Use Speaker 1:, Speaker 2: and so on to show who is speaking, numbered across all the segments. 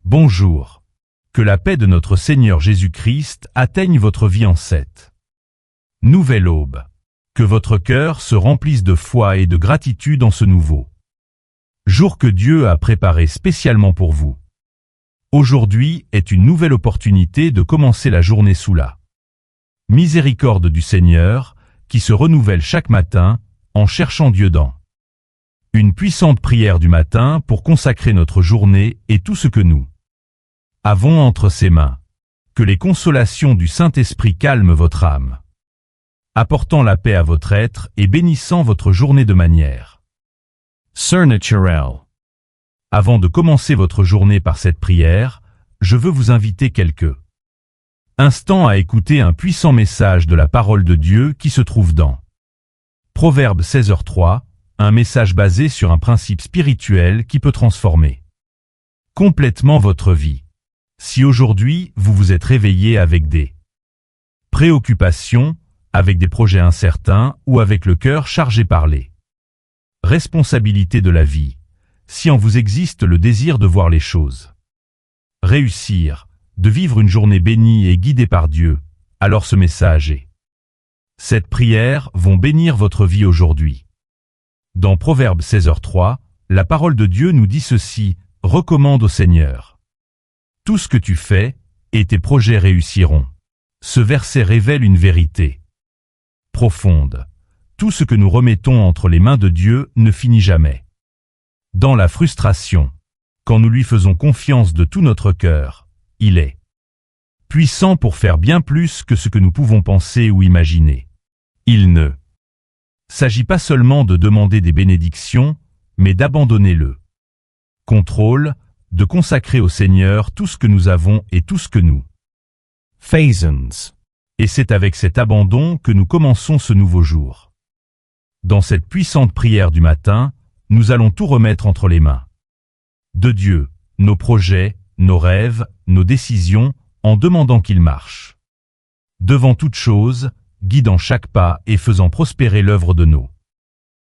Speaker 1: Bonjour. Que la paix de notre Seigneur Jésus-Christ atteigne votre vie en cette nouvelle aube. Que votre cœur se remplisse de foi et de gratitude en ce nouveau jour que Dieu a préparé spécialement pour vous. Aujourd'hui est une nouvelle opportunité de commencer la journée sous la miséricorde du Seigneur, qui se renouvelle chaque matin, en cherchant Dieu dans une puissante prière du matin pour consacrer notre journée et tout ce que nous avons entre ses mains. Que les consolations du Saint-Esprit calment votre âme, apportant la paix à votre être et bénissant votre journée de manière surnaturelle. Avant de commencer votre journée par cette prière, je veux vous inviter quelques instants à écouter un puissant message de la parole de Dieu qui se trouve dans Proverbe 16h3, un message basé sur un principe spirituel qui peut transformer complètement votre vie. Si aujourd'hui vous vous êtes réveillé avec des préoccupations, avec des projets incertains ou avec le cœur chargé par les responsabilités de la vie, si en vous existe le désir de voir les choses réussir, de vivre une journée bénie et guidée par Dieu, alors ce message et cette prière vont bénir votre vie aujourd'hui. Dans Proverbe 16h3, la parole de Dieu nous dit ceci: recommande au Seigneur tout ce que tu fais, et tes projets réussiront. Ce verset révèle une vérité profonde. Tout ce que nous remettons entre les mains de Dieu ne finit jamais. Dans la frustration, quand nous lui faisons confiance de tout notre cœur, il est puissant pour faire bien plus que ce que nous pouvons penser ou imaginer. Il ne s'agit pas seulement de demander des bénédictions, mais d'abandonner le contrôle, de consacrer au Seigneur tout ce que nous avons et tout ce que nous faisons. Et c'est avec cet abandon que nous commençons ce nouveau jour. Dans cette puissante prière du matin, nous allons tout remettre entre les mains de Dieu, nos projets, nos rêves, nos décisions, en demandant qu'il marche devant toute chose, guidant chaque pas et faisant prospérer l'œuvre de nos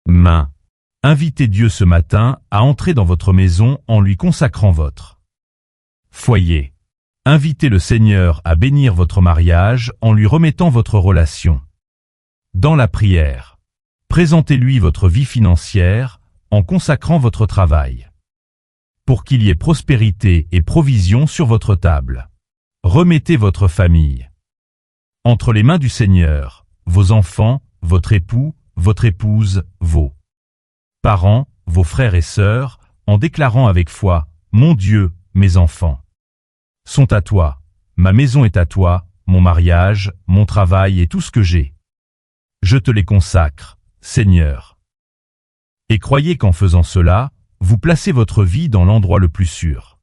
Speaker 1: mains. Invitez Dieu ce matin à entrer dans votre maison en lui consacrant votre foyer. Invitez le Seigneur à bénir votre mariage en lui remettant votre relation dans la prière. Présentez-lui votre vie financière en consacrant votre travail, pour qu'il y ait prospérité et provision sur votre table. Remettez votre famille entre les mains du Seigneur, vos enfants, votre époux, votre épouse, vos parents, vos frères et sœurs, en déclarant avec foi: mon Dieu, mes enfants sont à toi, ma maison est à toi, mon mariage, mon travail et tout ce que j'ai. Je te les consacre, Seigneur. Et croyez qu'en faisant cela, vous placez votre vie dans l'endroit le plus sûr,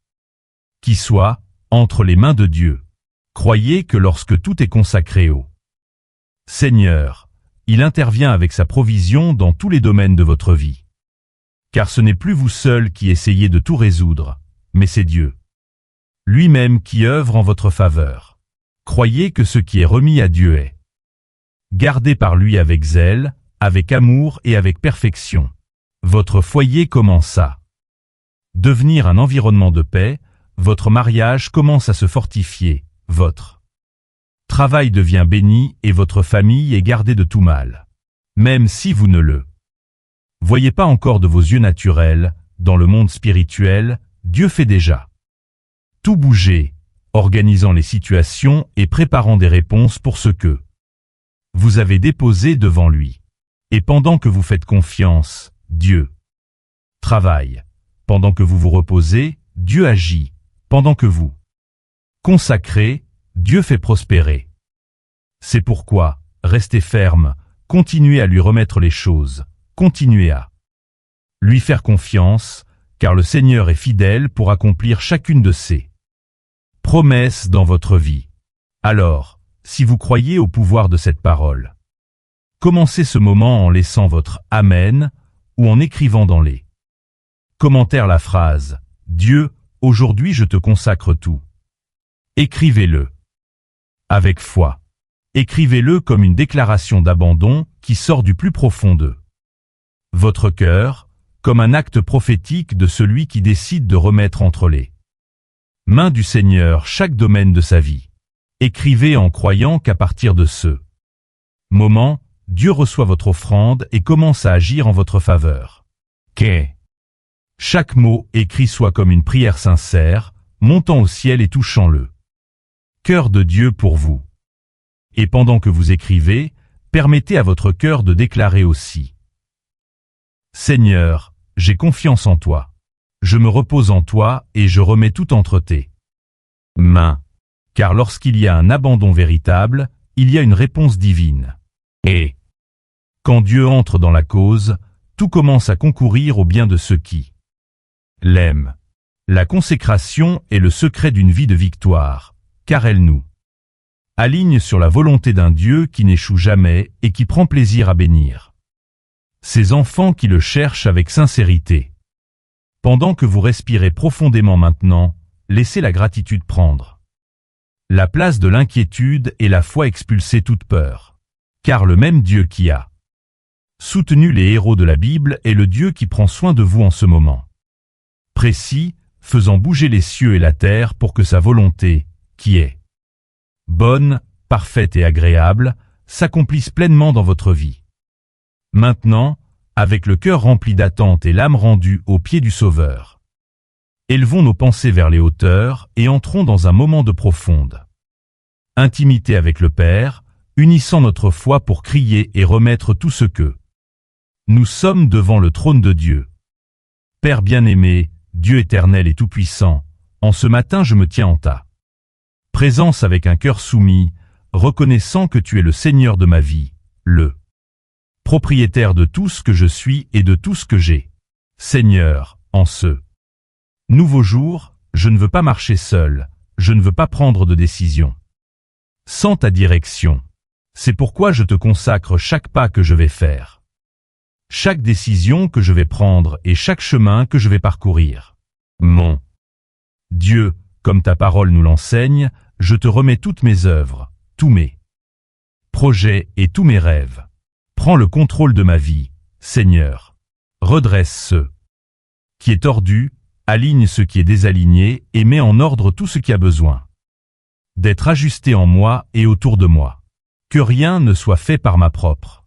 Speaker 1: qui soit entre les mains de Dieu. Croyez que lorsque tout est consacré au Seigneur, il intervient avec sa provision dans tous les domaines de votre vie. Car ce n'est plus vous seul qui essayez de tout résoudre, mais c'est Dieu lui-même qui œuvre en votre faveur. Croyez que ce qui est remis à Dieu est gardé par lui avec zèle, avec amour et avec perfection. Votre foyer commence à devenir un environnement de paix, votre mariage commence à se fortifier, votre travail devient béni et votre famille est gardée de tout mal. Même si vous ne le voyez pas encore de vos yeux naturels, dans le monde spirituel, Dieu fait déjà tout bouger, organisant les situations et préparant des réponses pour ce que vous avez déposé devant lui. Et pendant que vous faites confiance, Dieu travaille. Pendant que vous vous reposez, Dieu agit. Pendant que vous consacrez, Dieu fait prospérer. C'est pourquoi, restez ferme, continuez à lui remettre les choses, continuez à lui faire confiance, car le Seigneur est fidèle pour accomplir chacune de ses promesses dans votre vie. Alors, si vous croyez au pouvoir de cette parole, commencez ce moment en laissant votre « Amen » ou en écrivant dans les commentaires la phrase « Dieu, aujourd'hui je te consacre tout ». Écrivez-le avec foi. Écrivez-le comme une déclaration d'abandon qui sort du plus profond de votre cœur, comme un acte prophétique de celui qui décide de remettre entre les Main du Seigneur chaque domaine de sa vie. Écrivez en croyant qu'à partir de ce moment, Dieu reçoit votre offrande et commence à agir en votre faveur. Que chaque mot écrit soit comme une prière sincère, montant au ciel et touchant le cœur de Dieu pour vous. Et pendant que vous écrivez, permettez à votre cœur de déclarer aussi. Seigneur, j'ai confiance en toi. Je me repose en toi et je remets tout entre tes mains. Car lorsqu'il y a un abandon véritable, il y a une réponse divine. Et quand Dieu entre dans la cause, tout commence à concourir au bien de ceux qui l'aiment. La consécration est le secret d'une vie de victoire, car elle nous aligne sur la volonté d'un Dieu qui n'échoue jamais et qui prend plaisir à bénir ses enfants qui le cherchent avec sincérité. Pendant que vous respirez profondément maintenant, laissez la gratitude prendre la place de l'inquiétude et la foi expulser toute peur. Car le même Dieu qui a soutenu les héros de la Bible est le Dieu qui prend soin de vous en ce moment précis, faisant bouger les cieux et la terre pour que sa volonté, qui est bonne, parfaite et agréable, s'accomplisse pleinement dans votre vie. Maintenant, avec le cœur rempli d'attente et l'âme rendue aux pieds du Sauveur, élevons nos pensées vers les hauteurs et entrons dans un moment de profonde intimité avec le Père, unissant notre foi pour crier et remettre tout ce que nous sommes devant le trône de Dieu. Père bien-aimé, Dieu éternel et tout-puissant, en ce matin je me tiens en ta présence avec un cœur soumis, reconnaissant que tu es le Seigneur de ma vie, le propriétaire de tout ce que je suis et de tout ce que j'ai. Seigneur, en ce nouveau jour, je ne veux pas marcher seul, je ne veux pas prendre de décision sans ta direction. C'est pourquoi je te consacre chaque pas que je vais faire, chaque décision que je vais prendre et chaque chemin que je vais parcourir. Mon Dieu, comme ta parole nous l'enseigne, je te remets toutes mes œuvres, tous mes projets et tous mes rêves. Prends le contrôle de ma vie, Seigneur. Redresse ce qui est tordu, aligne ce qui est désaligné et mets en ordre tout ce qui a besoin d'être ajusté en moi et autour de moi. Que rien ne soit fait par ma propre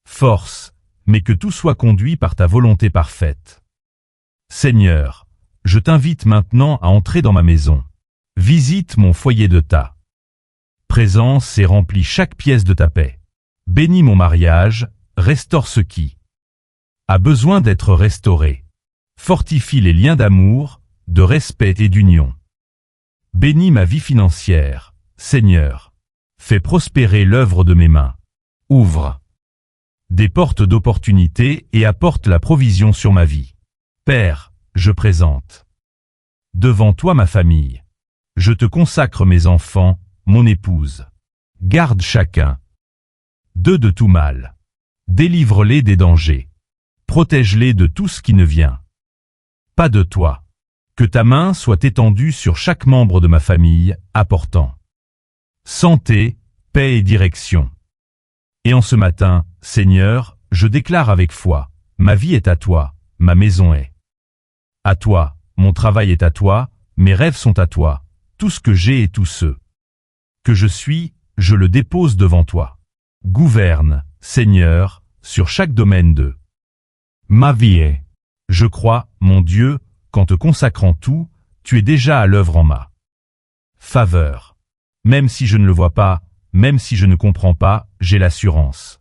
Speaker 1: force, mais que tout soit conduit par ta volonté parfaite. Seigneur, je t'invite maintenant à entrer dans ma maison. Visite mon foyer de ta présence et remplis chaque pièce de ta paix. Bénis mon mariage, restaure ce qui a besoin d'être restauré. Fortifie les liens d'amour, de respect et d'union. Bénis ma vie financière, Seigneur. Fais prospérer l'œuvre de mes mains. Ouvre des portes d'opportunité et apporte la provision sur ma vie. Père, je présente devant toi ma famille. Je te consacre mes enfants, mon épouse. Garde chacun d'eux de tout mal. Délivre-les des dangers. Protège-les de tout ce qui ne vient pas de toi. Que ta main soit étendue sur chaque membre de ma famille, apportant santé, paix et direction. Et en ce matin, Seigneur, je déclare avec foi, ma vie est à toi, ma maison est à toi, mon travail est à toi, mes rêves sont à toi, tout ce que j'ai et tout ce que je suis, je le dépose devant toi. Gouverne, Seigneur, sur chaque domaine de ma vie. Je crois, mon Dieu, qu'en te consacrant tout, tu es déjà à l'œuvre en ma faveur. Même si je ne le vois pas, même si je ne comprends pas, j'ai l'assurance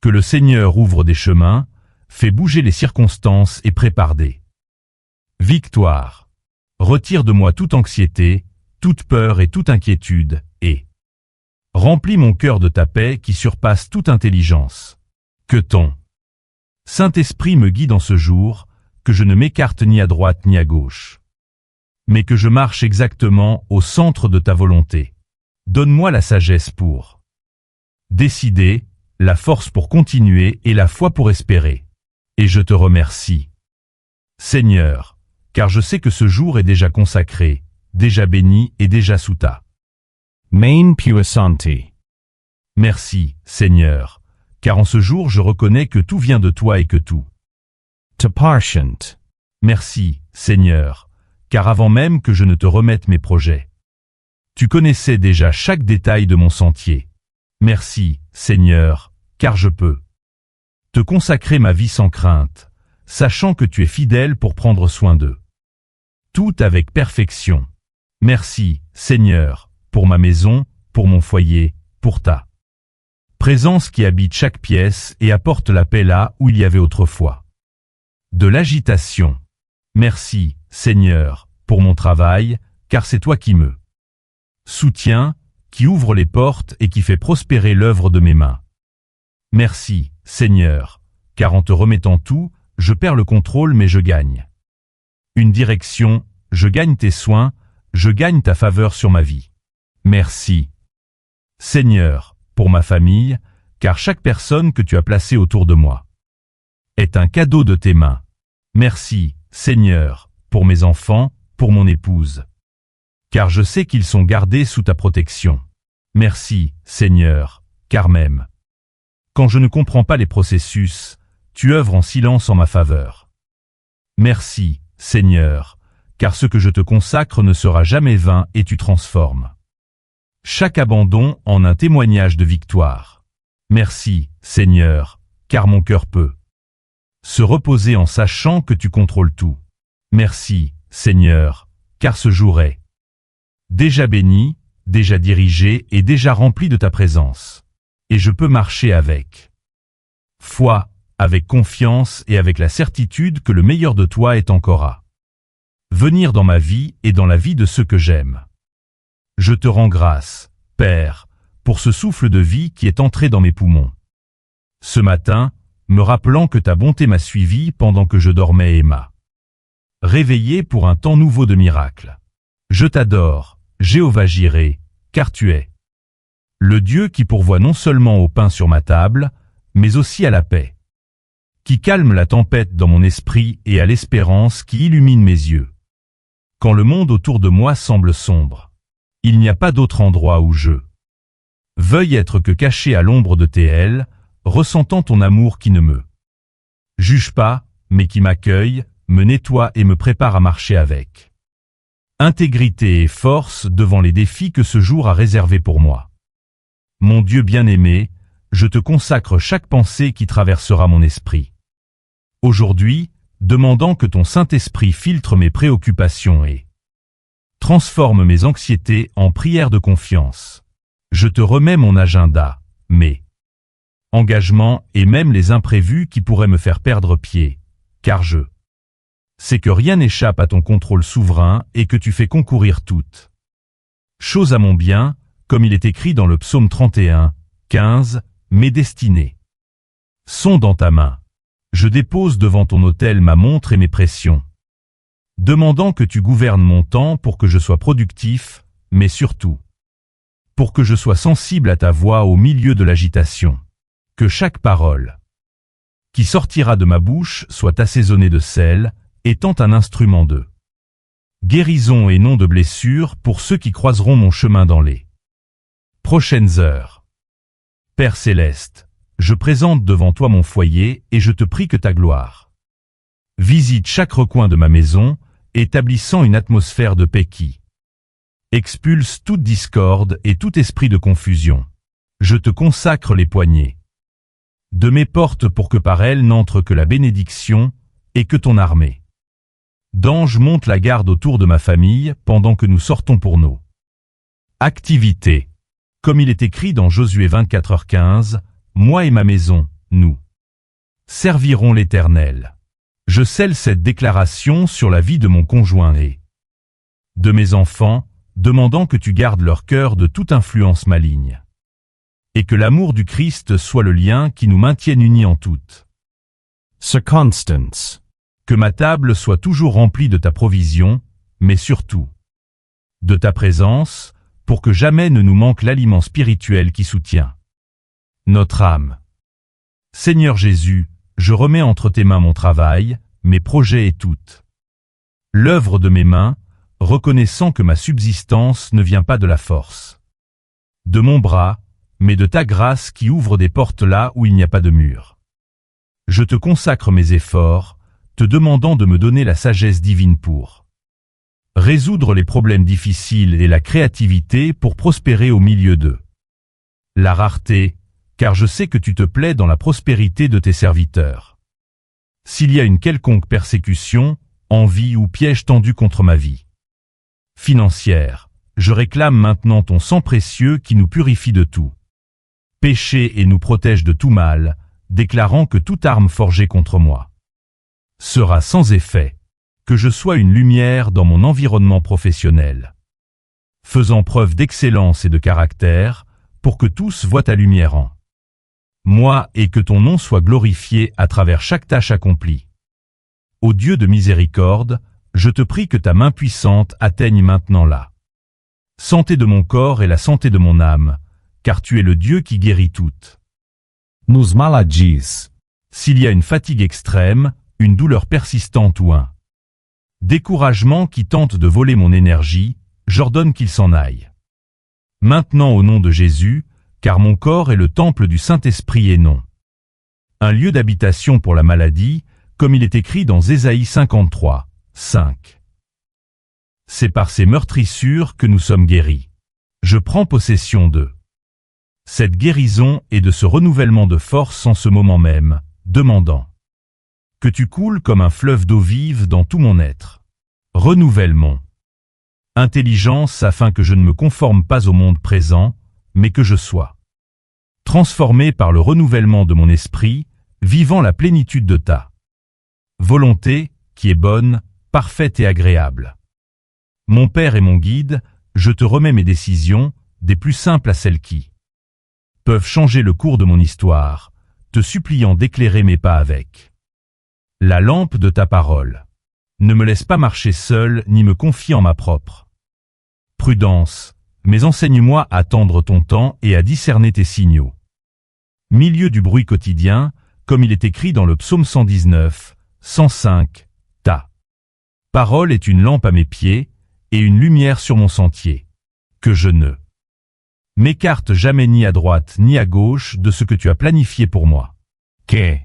Speaker 1: que le Seigneur ouvre des chemins, fait bouger les circonstances et prépare des victoires. Retire de moi toute anxiété, toute peur et toute inquiétude, et remplis mon cœur de ta paix qui surpasse toute intelligence. Que ton Saint-Esprit me guide en ce jour, que je ne m'écarte ni à droite ni à gauche, mais que je marche exactement au centre de ta volonté. Donne-moi la sagesse pour décider, la force pour continuer et la foi pour espérer. Et je te remercie, Seigneur, car je sais que ce jour est déjà consacré, déjà béni et déjà sous ta main puissante. Merci, Seigneur, car en ce jour je reconnais que tout vient de toi et que tout te patient. Merci, Seigneur, car avant même que je ne te remette mes projets, tu connaissais déjà chaque détail de mon sentier. Merci, Seigneur, car je peux te consacrer ma vie sans crainte, sachant que tu es fidèle pour prendre soin d'eux. Tout avec perfection. Merci, Seigneur, pour ma maison, pour mon foyer, pour ta présence qui habite chaque pièce et apporte la paix là où il y avait autrefois de l'agitation. Merci, Seigneur, pour mon travail, car c'est toi qui me soutiens, qui ouvre les portes et qui fait prospérer l'œuvre de mes mains. Merci, Seigneur, car en te remettant tout, je perds le contrôle mais je gagne une direction, je gagne tes soins, je gagne ta faveur sur ma vie. Merci, Seigneur, pour ma famille, car chaque personne que tu as placée autour de moi est un cadeau de tes mains. Merci, Seigneur, pour mes enfants, pour mon épouse, car je sais qu'ils sont gardés sous ta protection. Merci, Seigneur, car même quand je ne comprends pas les processus, tu œuvres en silence en ma faveur. Merci, Seigneur, car ce que je te consacre ne sera jamais vain et tu transformes chaque abandon en un témoignage de victoire. Merci, Seigneur, car mon cœur peut se reposer en sachant que tu contrôles tout. Merci, Seigneur, car ce jour est déjà béni, déjà dirigé et déjà rempli de ta présence. Et je peux marcher avec foi, avec confiance et avec la certitude que le meilleur de toi est encore à venir dans ma vie et dans la vie de ceux que j'aime. Je te rends grâce, Père, pour ce souffle de vie qui est entré dans mes poumons. Ce matin, me rappelant que ta bonté m'a suivi pendant que je dormais et m'a réveillé pour un temps nouveau de miracles. Je t'adore, Jéhovah Jireh, car tu es le Dieu qui pourvoit non seulement au pain sur ma table, mais aussi à la paix, qui calme la tempête dans mon esprit et à l'espérance qui illumine mes yeux. Quand le monde autour de moi semble sombre, il n'y a pas d'autre endroit où je veuille être que caché à l'ombre de tes ailes, ressentant ton amour qui ne me juge pas, mais qui m'accueille, me nettoie et me prépare à marcher avec intégrité et force devant les défis que ce jour a réservés pour moi. Mon Dieu bien-aimé, je te consacre chaque pensée qui traversera mon esprit. Aujourd'hui, demandant que ton Saint-Esprit filtre mes préoccupations et transforme mes anxiétés en prières de confiance. Je te remets mon agenda, mes engagements et même les imprévus qui pourraient me faire perdre pied, car je sais que rien n'échappe à ton contrôle souverain et que tu fais concourir toutes choses à mon bien, comme il est écrit dans le psaume 31, 15, mes destinées sont dans ta main. Je dépose devant ton autel ma montre et mes pressions, demandant que tu gouvernes mon temps pour que je sois productif, mais surtout pour que je sois sensible à ta voix au milieu de l'agitation. Que chaque parole qui sortira de ma bouche soit assaisonnée de sel, étant un instrument de guérison et non de blessure pour ceux qui croiseront mon chemin dans les prochaines heures. Père céleste, je présente devant toi mon foyer et je te prie que ta gloire visite chaque recoin de ma maison, établissant une atmosphère de paix qui expulse toute discorde et tout esprit de confusion. Je te consacre les poignées de mes portes pour que par elles n'entre que la bénédiction et que ton armée d'anges monte la garde autour de ma famille pendant que nous sortons pour nos activités. Comme il est écrit dans Josué 24h15, moi et ma maison, nous servirons l'Éternel. Je scelle cette déclaration sur la vie de mon conjoint et de mes enfants, demandant que tu gardes leur cœur de toute influence maligne, et que l'amour du Christ soit le lien qui nous maintienne unis en toutes circonstances. Que ma table soit toujours remplie de ta provision, mais surtout de ta présence, pour que jamais ne nous manque l'aliment spirituel qui soutient notre âme. Seigneur Jésus, je remets entre tes mains mon travail, mes projets et toute l'œuvre de mes mains, reconnaissant que ma subsistance ne vient pas de la force de mon bras, mais de ta grâce qui ouvre des portes là où il n'y a pas de mur. Je te consacre mes efforts, te demandant de me donner la sagesse divine pour Résoudre les problèmes difficiles et la créativité pour prospérer au milieu d'eux. La rareté, car je sais que tu te plais dans la prospérité de tes serviteurs. S'il y a une quelconque persécution, envie ou piège tendu contre ma vie financière, je réclame maintenant ton sang précieux qui nous purifie de tout péché et nous protège de tout mal, déclarant que toute arme forgée contre moi sera sans effet, que je sois une lumière dans mon environnement professionnel, faisant preuve d'excellence et de caractère, pour que tous voient ta lumière en moi et que ton nom soit glorifié à travers chaque tâche accomplie. Ô Dieu de miséricorde, je te prie que ta main puissante atteigne maintenant la santé de mon corps et la santé de mon âme, car tu es le Dieu qui guérit toutes
Speaker 2: nos maladies.
Speaker 1: S'il y a une fatigue extrême, une douleur persistante ou un découragement qui tente de voler mon énergie, j'ordonne qu'il s'en aille. Maintenant au nom de Jésus, car mon corps est le temple du Saint-Esprit et non un lieu d'habitation pour la maladie, comme il est écrit dans Ésaïe 53, 5. C'est par ces meurtrissures que nous sommes guéris. Je prends possession d'eux. Cette guérison est de ce renouvellement de force en ce moment même, demandant que tu coules comme un fleuve d'eau vive dans tout mon être. Renouvelle mon intelligence afin que je ne me conforme pas au monde présent, mais que je sois transformé par le renouvellement de mon esprit, vivant la plénitude de ta volonté, qui est bonne, parfaite et agréable. Mon Père et mon guide, je te remets mes décisions, des plus simples à celles qui peuvent changer le cours de mon histoire, te suppliant d'éclairer mes pas avec la lampe de ta parole. Ne me laisse pas marcher seul, ni me confier en ma propre prudence, mais enseigne-moi à tendre ton temps et à discerner tes signaux. Milieu du bruit quotidien, comme il est écrit dans le psaume 119, 105, ta parole est une lampe à mes pieds, et une lumière sur mon sentier. Que je ne m'écarte jamais ni à droite ni à gauche de ce que tu as planifié pour moi. Que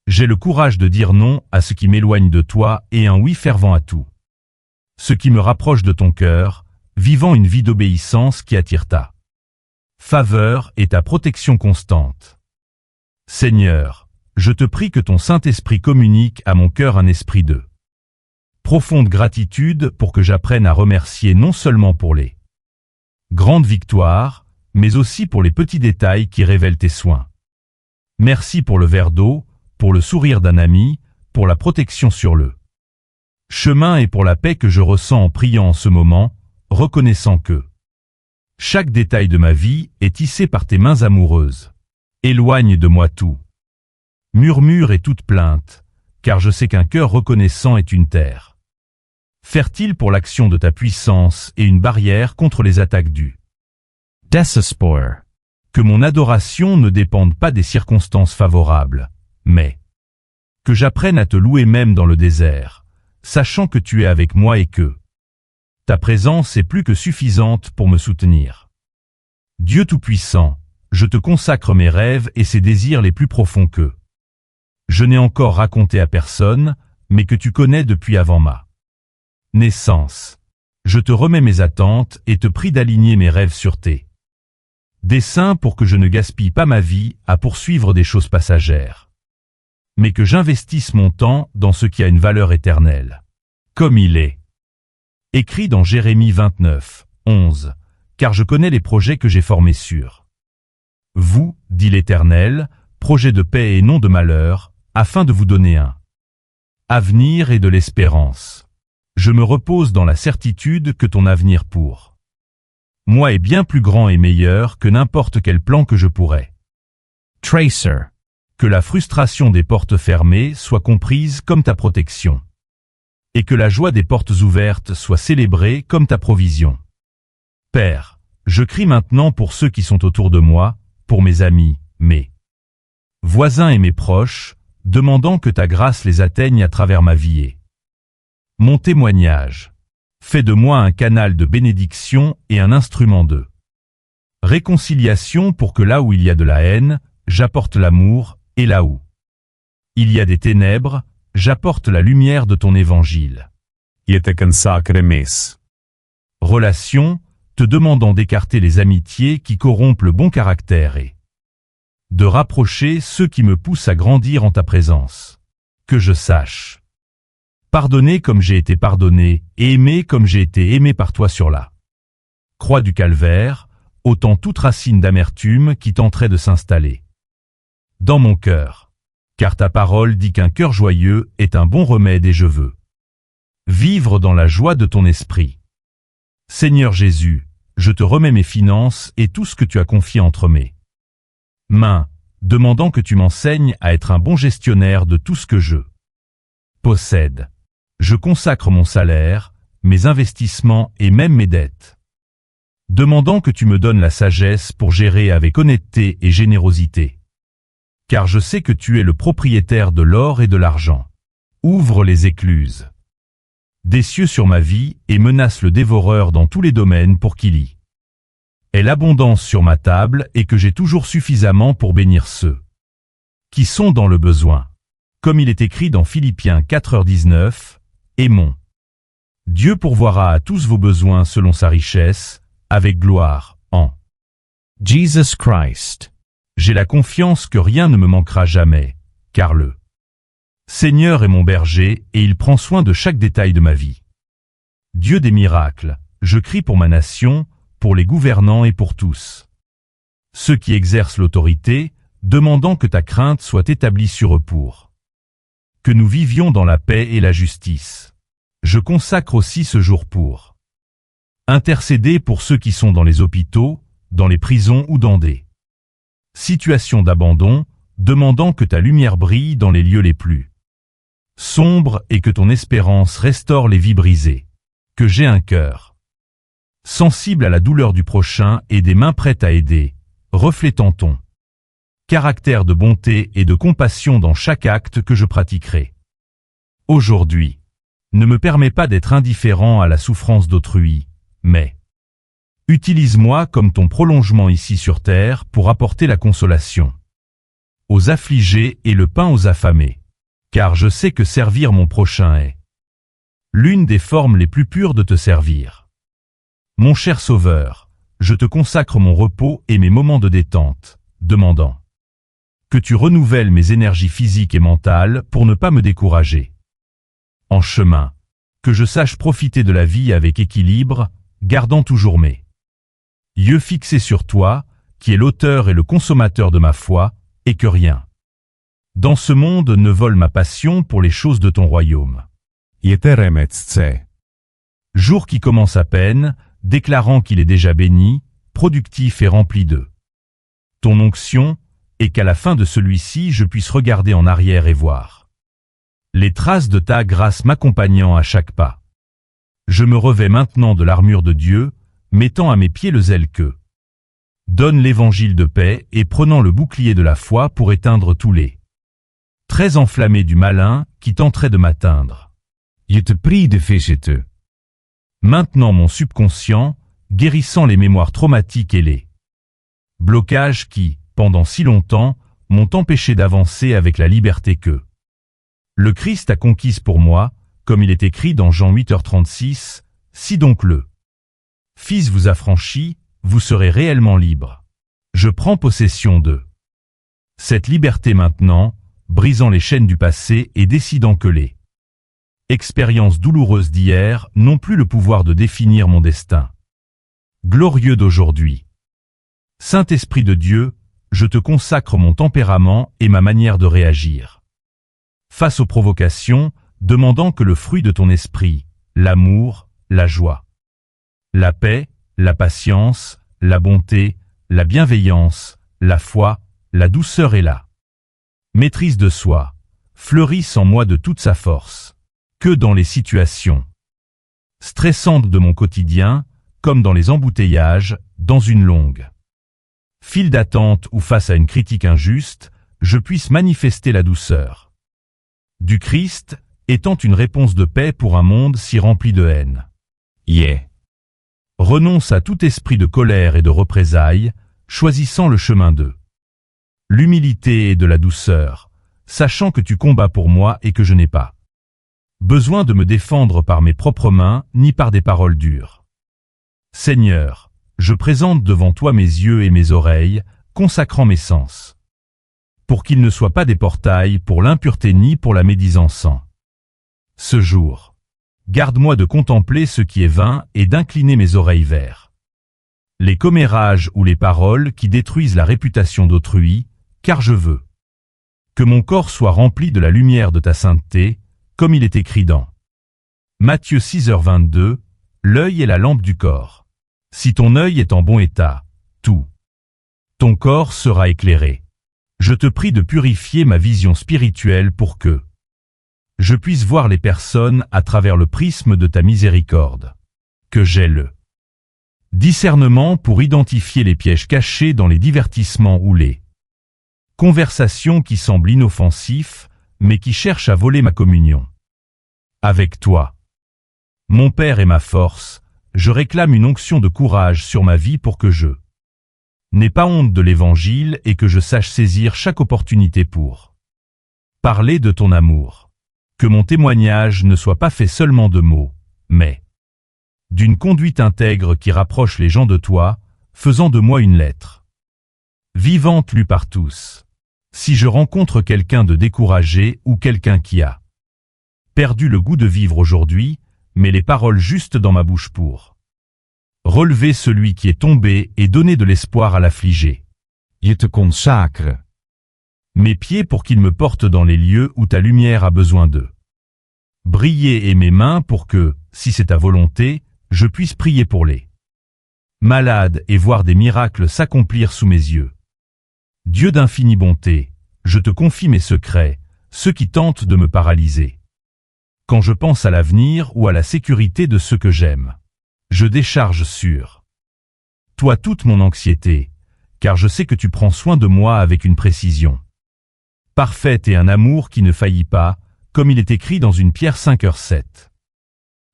Speaker 1: j'ai le courage de dire non à ce qui m'éloigne de toi et un oui fervent à tout ce qui me rapproche de ton cœur, vivant une vie d'obéissance qui attire ta faveur et ta protection constante. Seigneur, je te prie que ton Saint-Esprit communique à mon cœur un esprit de profonde gratitude pour que j'apprenne à remercier non seulement pour les grandes victoires, mais aussi pour les petits détails qui révèlent tes soins. Merci pour le verre d'eau, pour le sourire d'un ami, pour la protection sur le chemin et pour la paix que je ressens en priant en ce moment, reconnaissant que chaque détail de ma vie est tissé par tes mains amoureuses. Éloigne de moi tout murmure et toute plainte, car je sais qu'un cœur reconnaissant est une terre fertile pour l'action de ta puissance et une barrière contre les attaques du
Speaker 2: Desespoir.
Speaker 1: Que mon adoration ne dépende pas des circonstances favorables, mais que j'apprenne à te louer même dans le désert, sachant que tu es avec moi et que ta présence est plus que suffisante pour me soutenir. Dieu Tout-Puissant, je te consacre mes rêves et ces désirs les plus profonds que je n'ai encore raconté à personne, mais que tu connais depuis avant ma naissance. Je te remets mes attentes et te prie d'aligner mes rêves sur tes desseins pour que je ne gaspille pas ma vie à poursuivre des choses passagères, mais que j'investisse mon temps dans ce qui a une valeur éternelle. Comme il est écrit dans Jérémie 29, 11, car je connais les projets que j'ai formés sur vous, dit l'Éternel, projets de paix et non de malheur, afin de vous donner un avenir et de l'espérance. Je me repose dans la certitude que ton avenir pour moi est bien plus grand et meilleur que n'importe quel plan que je pourrais
Speaker 2: Tracer.
Speaker 1: Que la frustration des portes fermées soit comprise comme ta protection, et que la joie des portes ouvertes soit célébrée comme ta provision. Père, je crie maintenant pour ceux qui sont autour de moi, pour mes amis, mes voisins et mes proches, demandant que ta grâce les atteigne à travers ma vie et mon témoignage. Fais de moi un canal de bénédiction et un instrument de réconciliation pour que là où il y a de la haine, j'apporte l'amour, et là où il y a des ténèbres, j'apporte la lumière de ton évangile.
Speaker 3: je te consacrer-mes.
Speaker 1: Relation, te demandant d'écarter les amitiés qui corrompent le bon caractère et de rapprocher ceux qui me poussent à grandir en ta présence. Que je sache pardonner comme j'ai été pardonné et aimer comme j'ai été aimé par toi sur la croix du calvaire, ôtant toute racine d'amertume qui tenterait de s'installer dans mon cœur. Car ta parole dit qu'un cœur joyeux est un bon remède et je veux vivre dans la joie de ton esprit. Seigneur Jésus, je te remets mes finances et tout ce que tu as confié entre mes mains, demandant que tu m'enseignes à être un bon gestionnaire de tout ce que je possède. Je consacre mon salaire, mes investissements et même mes dettes, demandant que tu me donnes la sagesse pour gérer avec honnêteté et générosité. Car je sais que tu es le propriétaire de l'or et de l'argent. Ouvre les écluses des cieux sur ma vie et menace le dévoreur dans tous les domaines pour qu'il y ait l'abondance sur ma table et que j'ai toujours suffisamment pour bénir ceux qui sont dans le besoin. Comme il est écrit dans Philippiens 4h19, et mon Dieu pourvoira à tous vos besoins selon sa richesse, avec gloire, en
Speaker 2: Jesus Christ.
Speaker 1: J'ai la confiance que rien ne me manquera jamais, car le Seigneur est mon berger et il prend soin de chaque détail de ma vie. Dieu des miracles, je crie pour ma nation, pour les gouvernants et pour tous ceux qui exercent l'autorité, demandant que ta crainte soit établie sur eux pour que nous vivions dans la paix et la justice. Je consacre aussi ce jour pour intercéder pour ceux qui sont dans les hôpitaux, dans les prisons ou dans des situations d'abandon, demandant que ta lumière brille dans les lieux les plus sombres et que ton espérance restaure les vies brisées. Que j'ai un cœur sensible à la douleur du prochain et des mains prêtes à aider, reflétant ton caractère de bonté et de compassion dans chaque acte que je pratiquerai. Aujourd'hui, ne me permets pas d'être indifférent à la souffrance d'autrui, mais utilise-moi comme ton prolongement ici sur terre pour apporter la consolation aux affligés et le pain aux affamés, car je sais que servir mon prochain est l'une des formes les plus pures de te servir. Mon cher Sauveur, je te consacre mon repos et mes moments de détente, demandant que tu renouvelles mes énergies physiques et mentales pour ne pas me décourager. En chemin, que je sache profiter de la vie avec équilibre, gardant toujours mes yeux fixés sur toi, qui est l'auteur et le consommateur de ma foi, et que rien dans ce monde ne vole ma passion pour les choses de ton royaume.
Speaker 3: Je te remercie.
Speaker 1: Jour qui commence à peine, déclarant qu'il est déjà béni, productif et rempli de ton onction, et qu'à la fin de celui-ci je puisse regarder en arrière et voir les traces de ta grâce m'accompagnant à chaque pas. Je me revais maintenant de l'armure de Dieu, mettant à mes pieds le zèle que donne l'évangile de paix et prenant le bouclier de la foi pour éteindre tous les traits enflammés du malin qui tenterait de m'atteindre.
Speaker 2: Je te prie de visiter.
Speaker 1: Maintenant mon subconscient, guérissant les mémoires traumatiques et les blocages qui, pendant si longtemps, m'ont empêché d'avancer avec la liberté que le Christ a conquise pour moi, comme il est écrit dans Jean 8h36, si donc le Fils vous a franchi, vous serez réellement libre. Je prends possession de cette liberté maintenant, brisant les chaînes du passé et décidant que les expériences douloureuses d'hier n'ont plus le pouvoir de définir mon destin glorieux d'aujourd'hui. Saint-Esprit de Dieu, je te consacre mon tempérament et ma manière de réagir face aux provocations, demandant que le fruit de ton esprit, l'amour, la joie, la paix, la patience, la bonté, la bienveillance, la foi, la douceur et la maîtrise de soi, fleurissent en moi de toute sa force, que dans les situations stressantes de mon quotidien, comme dans les embouteillages, dans une longue file d'attente ou face à une critique injuste, je puisse manifester la douceur du Christ, étant une réponse de paix pour un monde si rempli de haine. Renonce à tout esprit de colère et de représailles, choisissant le chemin de l'humilité et de la douceur, sachant que tu combats pour moi et que je n'ai pas besoin de me défendre par mes propres mains, ni par des paroles dures. Seigneur, je présente devant toi mes yeux et mes oreilles, consacrant mes sens. Pour qu'ils ne soient pas des portails pour l'impureté ni pour la médisance. Ce jour, garde-moi de contempler ce qui est vain et d'incliner mes oreilles vers les commérages ou les paroles qui détruisent la réputation d'autrui, car je veux que mon corps soit rempli de la lumière de ta sainteté, comme il est écrit dans Matthieu 6h22, l'œil est la lampe du corps. Si ton œil est en bon état, tout ton corps sera éclairé. Je te prie de purifier ma vision spirituelle pour que je puisse voir les personnes à travers le prisme de ta miséricorde. Que j'ai le discernement pour identifier les pièges cachés dans les divertissements ou les conversations qui semblent inoffensifs, mais qui cherchent à voler ma communion avec toi. Mon Père est ma force, je réclame une onction de courage sur ma vie pour que je n'ai pas honte de l'Évangile et que je sache saisir chaque opportunité pour parler de ton amour. Que mon témoignage ne soit pas fait seulement de mots, mais d'une conduite intègre qui rapproche les gens de toi, faisant de moi une lettre vivante lue par tous. Si je rencontre quelqu'un de découragé ou quelqu'un qui a perdu le goût de vivre aujourd'hui, mets les paroles justes dans ma bouche pour relever celui qui est tombé et donner de l'espoir à l'affligé.
Speaker 2: Je te consacre.
Speaker 1: Mes pieds pour qu'ils me portent dans les lieux où ta lumière a besoin d'eux. Briller et mes mains pour que, si c'est ta volonté, je puisse prier pour les malades et voir des miracles s'accomplir sous mes yeux. Dieu d'infinie bonté, je te confie mes secrets, ceux qui tentent de me paralyser. Quand je pense à l'avenir ou à la sécurité de ceux que j'aime, je décharge sur toi toute mon anxiété, car je sais que tu prends soin de moi avec une précision parfaite et un amour qui ne faillit pas, comme il est écrit dans une Pierre 5h7.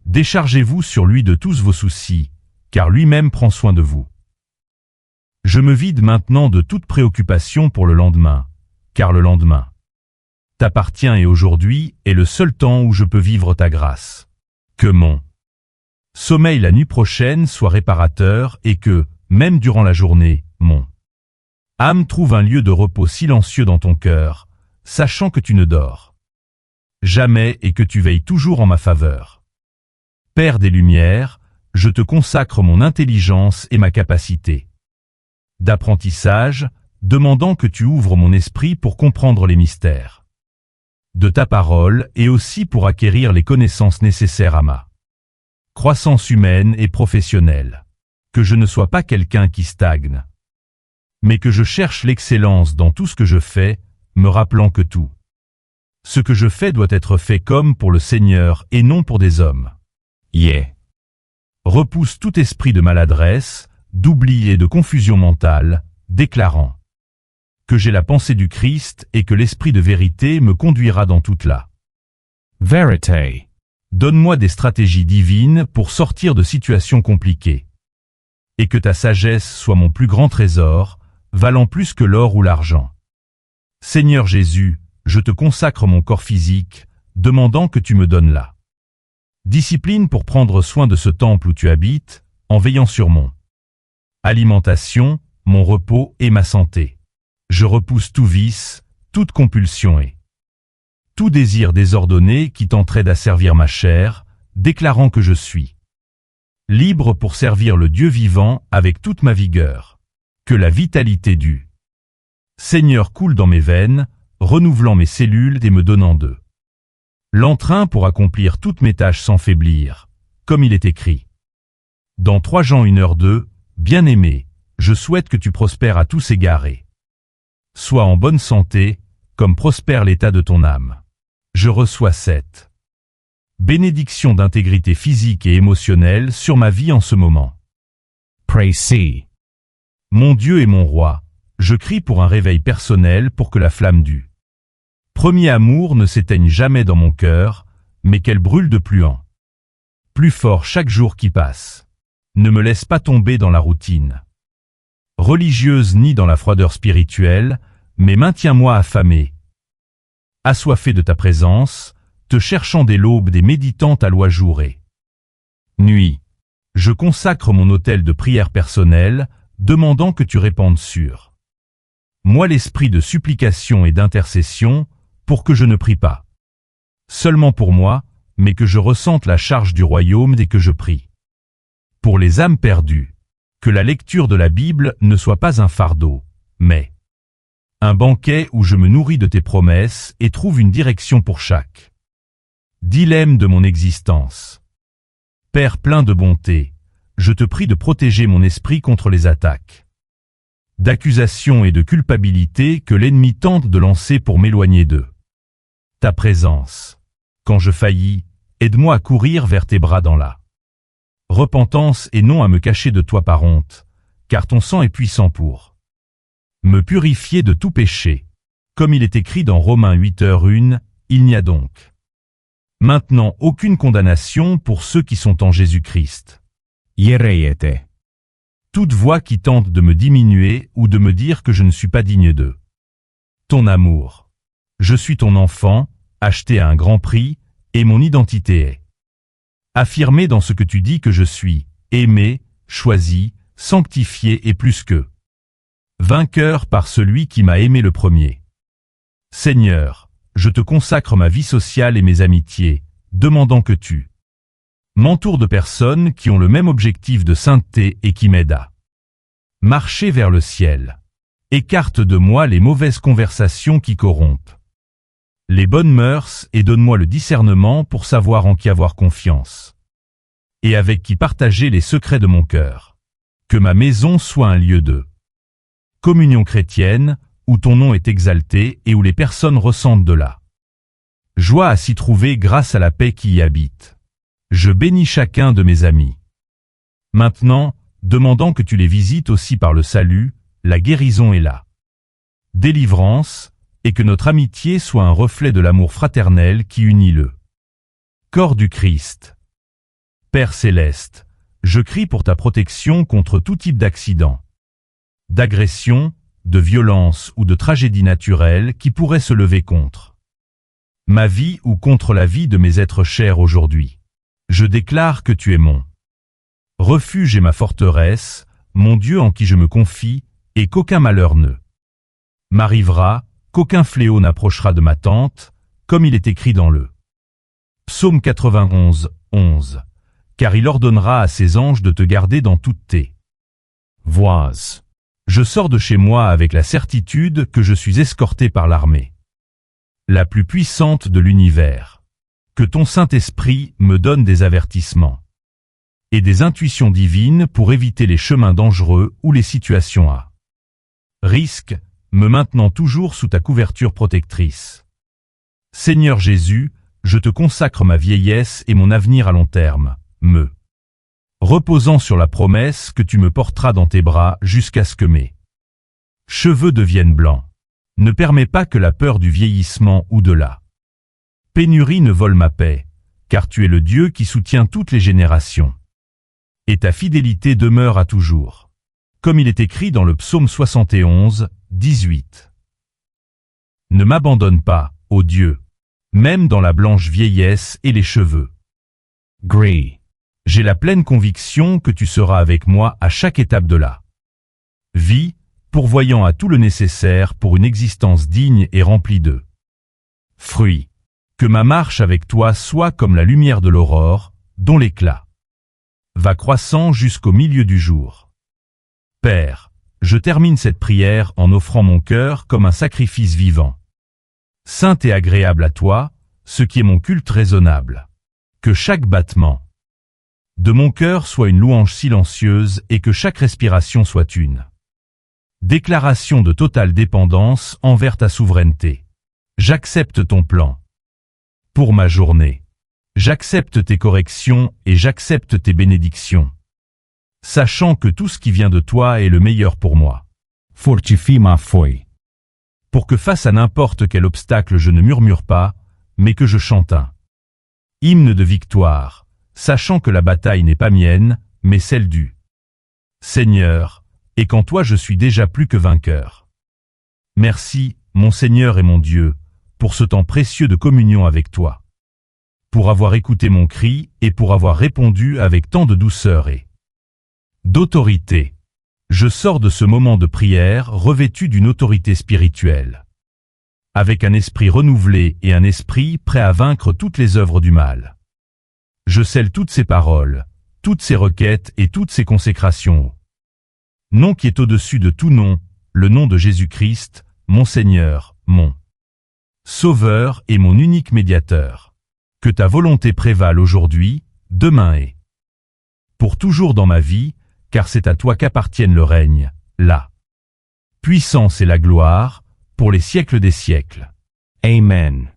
Speaker 1: Déchargez-vous sur lui de tous vos soucis, car lui-même prend soin de vous. Je me vide maintenant de toute préoccupation pour le lendemain, car le lendemain t'appartient et aujourd'hui est le seul temps où je peux vivre ta grâce. Que mon sommeil la nuit prochaine soit réparateur et que, même durant la journée, mon âme trouve un lieu de repos silencieux dans ton cœur, sachant que tu ne dors jamais et que tu veilles toujours en ma faveur. Père des Lumières, je te consacre mon intelligence et ma capacité d'apprentissage, demandant que tu ouvres mon esprit pour comprendre les mystères de ta parole et aussi pour acquérir les connaissances nécessaires à ma croissance humaine et professionnelle. Que je ne sois pas quelqu'un qui stagne, mais que je cherche l'excellence dans tout ce que je fais, me rappelant que tout ce que je fais doit être fait comme pour le Seigneur et non pour des hommes.
Speaker 2: Yeah.
Speaker 1: Repousse tout esprit de maladresse, d'oubli et de confusion mentale, déclarant que j'ai la pensée du Christ et que l'esprit de vérité me conduira dans toute la
Speaker 2: Vérité.
Speaker 1: Donne-moi des stratégies divines pour sortir de situations compliquées. Et que ta sagesse soit mon plus grand trésor, valant plus que l'or ou l'argent. Seigneur Jésus, je te consacre mon corps physique, demandant que tu me donnes la discipline pour prendre soin de ce temple où tu habites, en veillant sur mon alimentation, mon repos et ma santé. Je repousse tout vice, toute compulsion et tout désir désordonné qui t'entraide à servir ma chair, déclarant que je suis libre pour servir le Dieu vivant avec toute ma vigueur. Que la vitalité du Seigneur coule dans mes veines, renouvelant mes cellules et me donnant de l'entrain pour accomplir toutes mes tâches sans faiblir, comme il est écrit. Dans 3 Jean 1h2, bien-aimé, je souhaite que tu prospères à tous égards et sois en bonne santé, comme prospère l'état de ton âme. Je reçois cette bénédiction d'intégrité physique et émotionnelle sur ma vie en ce moment.
Speaker 2: Praise.
Speaker 1: Mon Dieu et mon Roi, je crie pour un réveil personnel pour que la flamme du premier amour ne s'éteigne jamais dans mon cœur, mais qu'elle brûle de plus fort chaque jour qui passe. Ne me laisse pas tomber dans la routine religieuse ni dans la froideur spirituelle, mais maintiens-moi affamé, assoiffé de ta présence, te cherchant dès l'aube et méditant ta loi jour et
Speaker 2: nuit.
Speaker 1: je consacre mon autel de prière personnelle, demandant que tu répandes sur moi l'esprit de supplication et d'intercession, pour que je ne prie pas seulement pour moi, mais que je ressente la charge du royaume dès que je prie. Pour les âmes perdues, que la lecture de la Bible ne soit pas un fardeau, mais un banquet où je me nourris de tes promesses et trouve une direction pour chaque dilemme de mon existence. Père plein de bonté, je te prie de protéger mon esprit contre les attaques d'accusation et de culpabilité que l'ennemi tente de lancer pour m'éloigner de ta présence. Quand je faillis, aide-moi à courir vers tes bras dans la repentance et non à me cacher de toi par honte, car ton sang est puissant pour me purifier de tout péché. Comme il est écrit dans Romains 8h1, il n'y a donc maintenant aucune condamnation pour ceux qui sont en Jésus-Christ.
Speaker 2: Jerejete.
Speaker 1: Toute voix qui tente de me diminuer ou de me dire que je ne suis pas digne de ton amour. Je suis ton enfant, acheté à un grand prix, et mon identité est affirmée dans ce que tu dis que je suis, aimé, choisi, sanctifié et plus que vainqueur par celui qui m'a aimé le premier. Seigneur, je te consacre ma vie sociale et mes amitiés, demandant que tu m'entoures de personnes qui ont le même objectif de sainteté et qui m'aident à marcher vers le ciel. Écarte de moi les mauvaises conversations qui corrompent les bonnes mœurs et donne-moi le discernement pour savoir en qui avoir confiance et avec qui partager les secrets de mon cœur. Que ma maison soit un lieu de communion chrétienne, où ton nom est exalté et où les personnes ressentent de la joie à s'y trouver grâce à la paix qui y habite. Je bénis chacun de mes amis. Maintenant, demandant que tu les visites aussi par le salut, la guérison et la délivrance, et que notre amitié soit un reflet de l'amour fraternel qui unit le corps du Christ. Père céleste, je crie pour ta protection contre tout type d'accident, d'agression, de violence ou de tragédie naturelle qui pourrait se lever contre ma vie ou contre la vie de mes êtres chers aujourd'hui. Je déclare que tu es mon refuge et ma forteresse, mon Dieu en qui je me confie, et qu'aucun malheur ne m'arrivera, qu'aucun fléau n'approchera de ma tente, comme il est écrit dans le Psaume 91, 11. Car il ordonnera à ses anges de te garder dans toutes tes voies. Je sors de chez moi avec la certitude que je suis escorté par l'armée la plus puissante de l'univers. Que ton Saint-Esprit me donne des avertissements et des intuitions divines pour éviter les chemins dangereux ou les situations à risque, me maintenant toujours sous ta couverture protectrice. Seigneur Jésus, je te consacre ma vieillesse et mon avenir à long terme, me reposant sur la promesse que tu me porteras dans tes bras jusqu'à ce que mes cheveux deviennent blancs. Ne permets pas que la peur du vieillissement ou de la pénurie ne vole ma paix, car tu es le Dieu qui soutient toutes les générations. Et ta fidélité demeure à toujours. Comme il est écrit dans le psaume 71, 18. Ne m'abandonne pas, ô Dieu, même dans la blanche vieillesse et les cheveux
Speaker 2: gris.
Speaker 1: J'ai la pleine conviction que tu seras avec moi à chaque étape de la vie, pourvoyant à tout le nécessaire pour une existence digne et remplie de fruits. Que ma marche avec toi soit comme la lumière de l'aurore, dont l'éclat va croissant jusqu'au milieu du jour. Père, je termine cette prière en offrant mon cœur comme un sacrifice vivant, saint et agréable à toi, ce qui est mon culte raisonnable. Que chaque battement de mon cœur soit une louange silencieuse et que chaque respiration soit une déclaration de totale dépendance envers ta souveraineté. J'accepte ton plan pour ma journée. J'accepte tes corrections et j'accepte tes bénédictions, sachant que tout ce qui vient de toi est le meilleur pour moi.
Speaker 2: Fortifie ma foi.
Speaker 1: Pour que face à n'importe quel obstacle je ne murmure pas, mais que je chante un hymne de victoire, sachant que la bataille n'est pas mienne, mais celle du Seigneur, et qu'en toi je suis déjà plus que vainqueur. Merci, mon Seigneur et mon Dieu, pour ce temps précieux de communion avec toi. pour avoir écouté mon cri et pour avoir répondu avec tant de douceur et d'autorité. Je sors de ce moment de prière revêtu d'une autorité spirituelle, avec un esprit renouvelé et un esprit prêt à vaincre toutes les œuvres du mal. Je scelle toutes ces paroles, toutes ces requêtes et toutes ces consécrations. Nom qui est au-dessus de tout nom, le nom de Jésus-Christ, mon Seigneur, mon Sauveur et mon unique médiateur. Que ta volonté prévale aujourd'hui, demain et pour toujours dans ma vie, car c'est à toi qu'appartiennent le règne, la puissance et la gloire, pour les siècles des siècles.
Speaker 2: Amen.